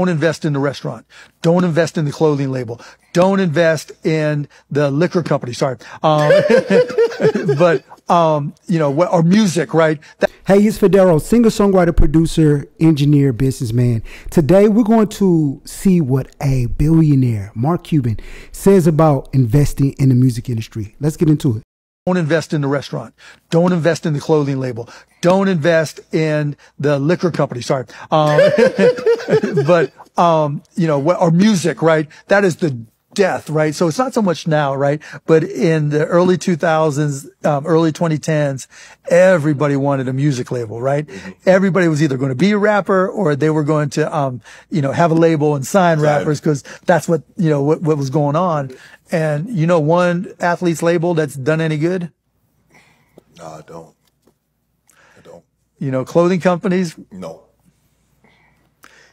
Don't invest in the restaurant. Don't invest in the clothing label. Don't invest in the liquor company. Sorry. But, you know, or music, right? Hey, it's Fedarro, singer, songwriter, producer, engineer, businessman. Today, we're going to see what a billionaire, Mark Cuban, says about investing in the music industry. Let's get into it. Don't invest in the restaurant. Don't invest in the clothing label. Don't invest in the liquor company. Sorry. But, you know, or music, right? That is the death, right? So it's not so much now, right? But in the early 2000s, early 2010s, everybody wanted a music label, right? Everybody was either going to be a rapper or they were going to, you know, have a label and sign rappers because that's what, you know, what was going on. And you know, one athlete's label that's done any good? No, I don't. You know, clothing companies? No.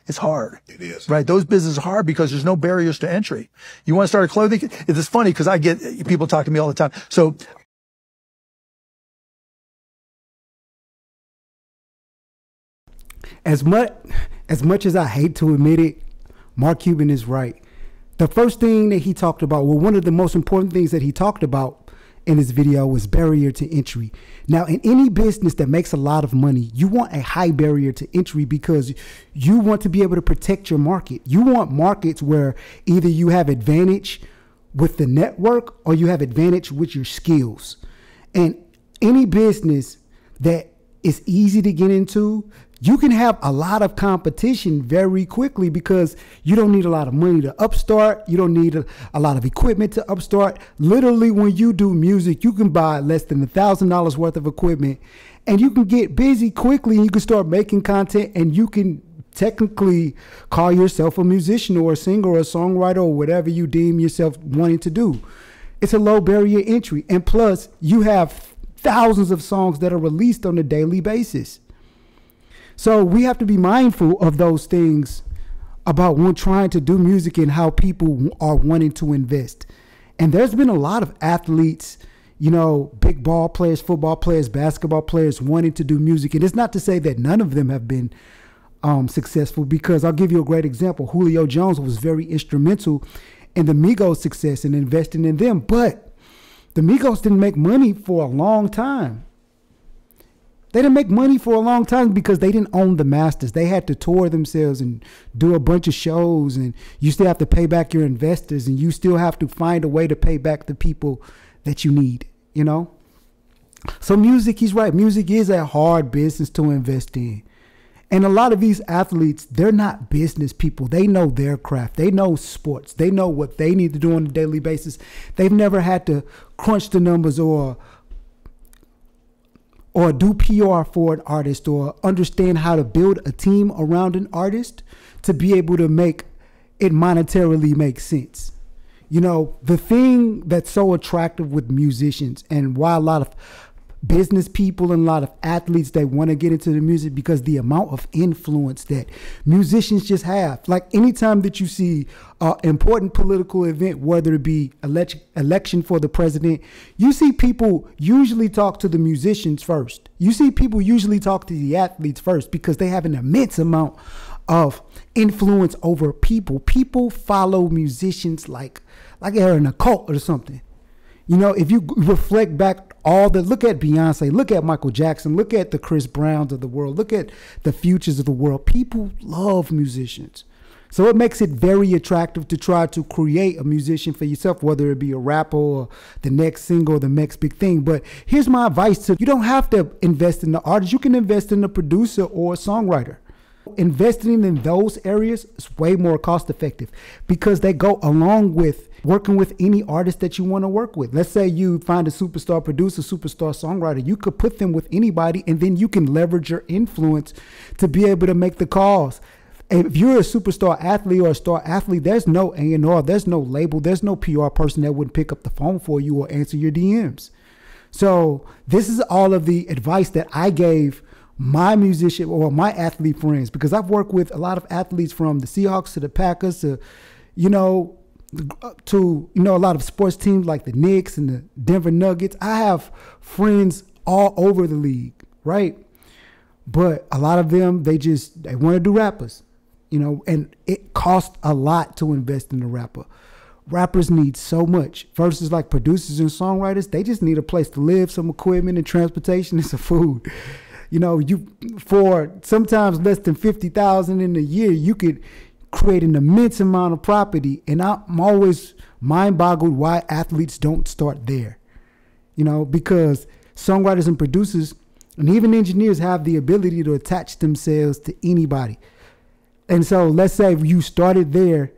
It's hard. It is. Right. Those businesses are hard because there's no barriers to entry. You want to start a clothing? It's funny because I get people talk to me all the time. So as much as I hate to admit it, Mark Cuban is right. The first thing that he talked about, well, one of the most important things that he talked about in this video was barrier to entry. Now, in any business that makes a lot of money, you want a high barrier to entry because you want to be able to protect your market. You want markets where either you have advantage with the network or you have advantage with your skills. And any business that is easy to get into, you can have a lot of competition very quickly because you don't need a lot of money to upstart. You don't need a lot of equipment to upstart. Literally, when you do music, you can buy less than $1,000 worth of equipment and you can get busy quickly and you can start making content and you can technically call yourself a musician or a singer or a songwriter or whatever you deem yourself wanting to do. It's a low barrier entry. And plus, you have thousands of songs that are released on a daily basis. So we have to be mindful of those things about when trying to do music and how people are wanting to invest. And there's been a lot of athletes, you know, big ball players, football players, basketball players wanting to do music. And it's not to say that none of them have been successful, because I'll give you a great example. Julio Jones was very instrumental in the Migos' success and investing in them. But the Migos didn't make money for a long time. They didn't make money for a long time because they didn't own the masters. They had to tour themselves and do a bunch of shows, and you still have to pay back your investors, and you still have to find a way to pay back the people that you need, you know? So music, he's right. Music is a hard business to invest in. And a lot of these athletes, they're not business people. They know their craft. They know sports. They know what they need to do on a daily basis. They've never had to crunch the numbers or do PR for an artist or understand how to build a team around an artist to be able to make it monetarily make sense. You know, the thing that's so attractive with musicians and why a lot of business people and a lot of athletes, they want to get into the music because the amount of influence that musicians just have. Like anytime that you see an important political event, whether it be election for the president, you see people usually talk to the musicians first. You see people usually talk to the athletes first because they have an immense amount of influence over people. People follow musicians like they're in a cult or something. You know, if you reflect back look at Beyonce, look at Michael Jackson, look at the Chris Browns of the world, look at the Futures of the world. People love musicians. So it makes it very attractive to try to create a musician for yourself, whether it be a rapper or the next single or the next big thing. But here's my advice you don't have to invest in the artist. You can invest in a producer or a songwriter. Investing in those areas is way more cost effective because they go along with working with any artist that you want to work with. Let's say you find a superstar producer, superstar songwriter. You could put them with anybody, and then you can leverage your influence to be able to make the calls. And if you're a superstar athlete or a star athlete, there's no A&R, there's no label, there's no PR person that wouldn't pick up the phone for you or answer your DMs. So this is all of the advice that I gave my musician or my athlete friends, because I've worked with a lot of athletes from the Seahawks to the Packers to, a lot of sports teams like the Knicks and the Denver Nuggets. I have friends all over the league, right? But a lot of them, they want to do rappers. you know, and it costs a lot to invest in a rapper. Rappers need so much versus like producers and songwriters. They just need a place to live, some equipment and transportation and some food. You know, you for sometimes less than 50,000 in a year, you could create an immense amount of property. And I'm always mind boggled why athletes don't start there. You know, because songwriters and producers and even engineers have the ability to attach themselves to anybody. And so let's say you started there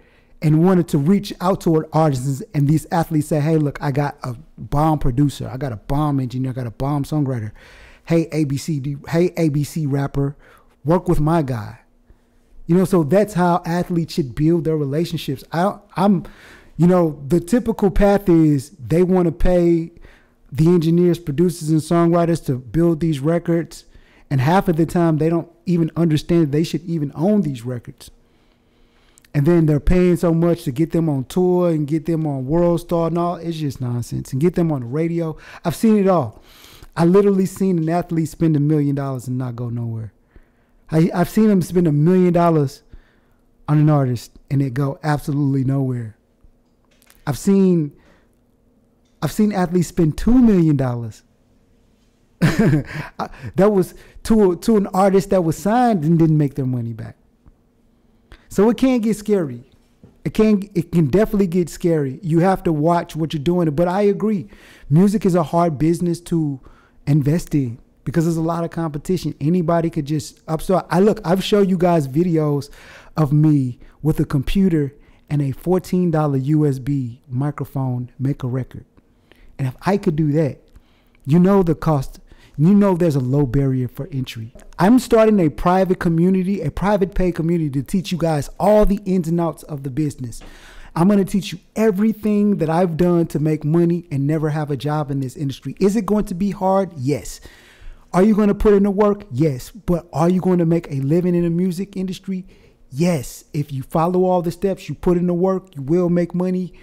and wanted to reach out toward artists, and these athletes say, hey, look, I got a bomb producer, I got a bomb engineer, I got a bomb songwriter. Hey, ABC rapper, work with my guy. You know, so that's how athletes should build their relationships. You know, the typical path is they want to pay the engineers, producers, and songwriters to build these records, and half of the time they don't even understand that they should even own these records. And then they're paying so much to get them on tour and get them on World Star and all. It's just nonsense. And get them on the radio. I've seen it all. I literally seen an athlete spend $1 million and not go nowhere. I've seen them spend $1 million on an artist and it go absolutely nowhere. I've seen athletes spend $2 million. That was to an artist that was signed and didn't make their money back. So it can get scary. It can definitely get scary. You have to watch what you're doing. But I agree, music is a hard business to invest in because there's a lot of competition. Anybody could just upstart. I've shown you guys videos of me with a computer and a $14 USB microphone make a record. And if I could do that, you know the cost. You know there's a low barrier for entry. I'm starting a private community, a private pay community to teach you guys all the ins and outs of the business. I'm going to teach you everything that I've done to make money and never have a job in this industry. Is it going to be hard? Yes. Are you going to put in the work? Yes. But are you going to make a living in the music industry? Yes. If you follow all the steps, you put in the work, you will make money.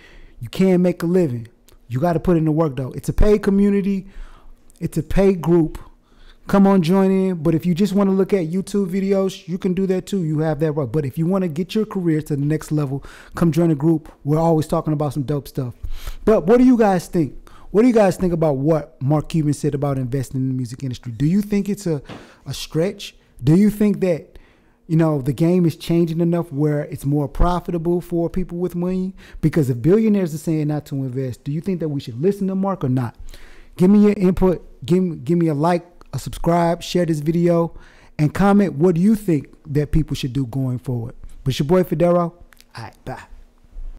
You can make a living. You got to put in the work though. It's a paid community. It's a paid group. Come on, join in. But if you just want to look at YouTube videos, you can do that too. You have that right. But if you want to get your career to the next level, come join a group. We're always talking about some dope stuff. But what do you guys think? What do you guys think about what Mark Cuban said about investing in the music industry? Do you think it's a stretch? Do you think that, you know, the game is changing enough where it's more profitable for people with money? Because if billionaires are saying not to invest, do you think that we should listen to Mark or not? Give me your input. Give me a like, a subscribe, share this video, and comment what do you think that people should do going forward. But it's your boy Fedarro. All right, bye.